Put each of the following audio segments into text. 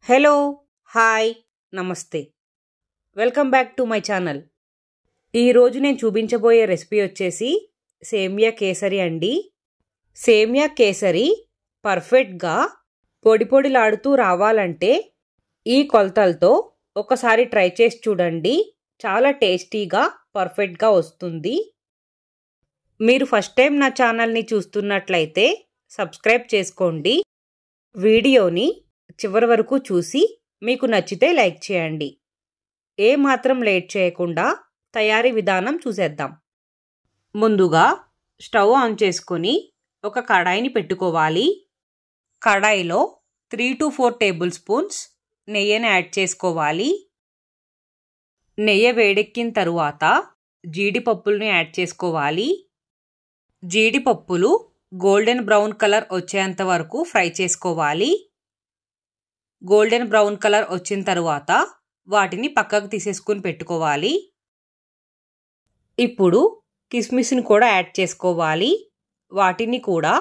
Hello, hi, నమస్తే. Welcome back to my channel. ఈరోజు నేను చూపించబోయే రెసిపీ వచ్చేసి సేమియా కేసరి అండి. సేమియా కేసరి పర్ఫెక్ట్గా పొడి పొడిలాడుతూ రావాలంటే ఈ కొలతలతో ఒకసారి ట్రై చేసి చూడండి. చాలా టేస్టీగా పర్ఫెక్ట్గా వస్తుంది. మీరు ఫస్ట్ టైం నా ఛానల్ని చూస్తున్నట్లయితే సబ్స్క్రైబ్ చేసుకోండి. వీడియోని చివరి వరకు చూసి మీకు నచ్చితే లైక్ చేయండి. ఏమాత్రం లేట్ చేయకుండా తయారీ విధానం చూసేద్దాం. ముందుగా స్టవ్ ఆన్ చేసుకొని ఒక కడాయిని పెట్టుకోవాలి. కడాయిలో 3 to 4 టేబుల్ స్పూన్స్ నెయ్యిని యాడ్ చేసుకోవాలి. నెయ్యి వేడెక్కిన తరువాత జీడిపప్పులను యాడ్ చేసుకోవాలి. జీడిపప్పులు గోల్డెన్ బ్రౌన్ కలర్ వచ్చేంత వరకు ఫ్రై చేసుకోవాలి. గోల్డెన్ బ్రౌన్ కలర్ వచ్చిన తర్వాత వాటిని పక్కకు తీసేసుకుని పెట్టుకోవాలి. ఇప్పుడు కిస్మిస్ని కూడా యాడ్ చేసుకోవాలి. వాటిని కూడా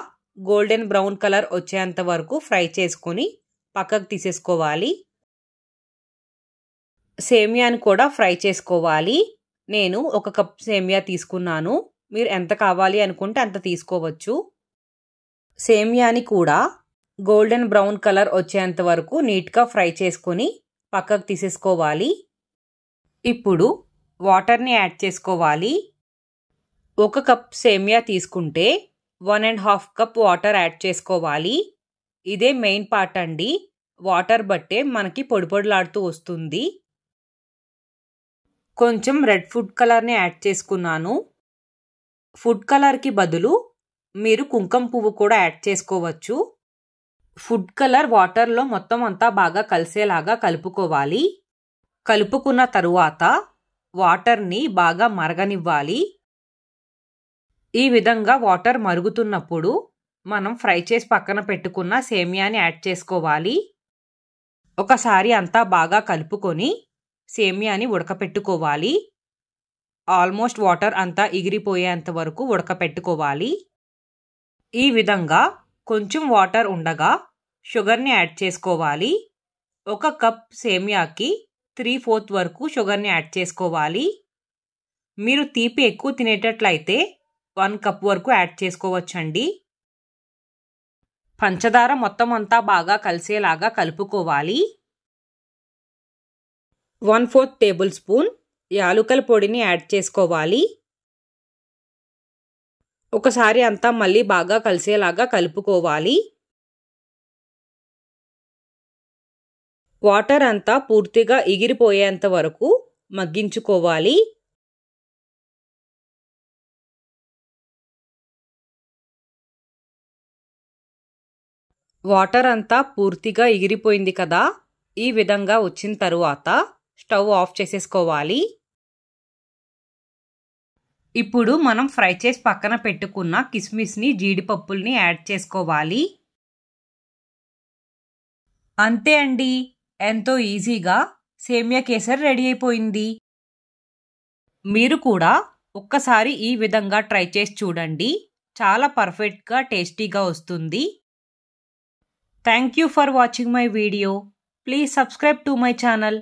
గోల్డెన్ బ్రౌన్ కలర్ వచ్చేంత వరకు ఫ్రై చేసుకొని పక్కకు తీసేసుకోవాలి. సేమియాని కూడా ఫ్రై చేసుకోవాలి. నేను 1 కప్ సేమియా తీసుకున్నాను. మీరు ఎంత కావాలి అనుకుంటే అంత తీసుకోవచ్చు. సేమియాని కూడా గోల్డెన్ బ్రౌన్ కలర్ వచ్చేంత వరకు నీట్గా ఫ్రై చేసుకొని పక్కకు తీసేసుకోవాలి. ఇప్పుడు వాటర్ని యాడ్ చేసుకోవాలి. 1 కప్ సేమియా తీసుకుంటే 1.5 కప్ వాటర్ యాడ్ చేసుకోవాలి. ఇదే మెయిన్ పార్ట్ అండి. వాటర్ బట్టే మనకి పొడి పొడిలాడుతూ వస్తుంది. కొంచెం రెడ్ ఫుడ్ కలర్ని యాడ్ చేసుకున్నాను. ఫుడ్ కలర్కి బదులు మీరు కుంకుమ పువ్వు కూడా యాడ్ చేసుకోవచ్చు. ఫుడ్ కలర్ వాటర్లో మొత్తం అంతా బాగా కలిసేలాగా కలుపుకోవాలి. కలుపుకున్న తరువాత వాటర్ని బాగా మరగనివ్వాలి. ఈ విధంగా వాటర్ మరుగుతున్నప్పుడు మనం ఫ్రై చేసి పక్కన పెట్టుకున్న సేమియాని యాడ్ చేసుకోవాలి. ఒకసారి అంతా బాగా కలుపుకొని సేమియాని ఉడకపెట్టుకోవాలి. ఆల్మోస్ట్ వాటర్ అంతా ఎగిరిపోయేంత వరకు ఉడకపెట్టుకోవాలి. ఈ విధంగా కొంచెం వాటర్ ఉండగా షుగర్ని యాడ్ చేసుకోవాలి. 1 కప్ సేమియాకి 3/4 వరకు షుగర్ని యాడ్ చేసుకోవాలి. మీరు తీపి ఎక్కువ తినేటట్లయితే 1 కప్ వరకు యాడ్ చేసుకోవచ్చండి. పంచదార మొత్తం అంతా బాగా కలిసేలాగా కలుపుకోవాలి. 1/4 టేబుల్ స్పూన్ యాలకుల పొడిని యాడ్ చేసుకోవాలి. ఒకసారి అంతా మళ్ళీ బాగా కలిసేలాగా కలుపుకోవాలి. వాటర్ అంతా పూర్తిగా ఎగిరిపోయేంత వరకు మగ్గించుకోవాలి. వాటర్ అంతా పూర్తిగా ఎగిరిపోయింది కదా. ఈ విధంగా వచ్చిన తరువాత స్టవ్ ఆఫ్ చేసేసుకోవాలి. ఇప్పుడు మనం ఫ్రై చేసి పక్కన పెట్టుకున్న కిస్మిస్ని జీడిపప్పుల్ని యాడ్ చేసుకోవాలి. అంతే అండి, ఎంతో ఈజీగా సేమియా కేసరి రెడీ అయిపోయింది. మీరు కూడా ఒక్కసారి ఈ విధంగా ట్రై చేసి చూడండి. చాలా పర్ఫెక్ట్గా టేస్టీగా వస్తుంది. Thank you for watching my video. Please subscribe to my channel.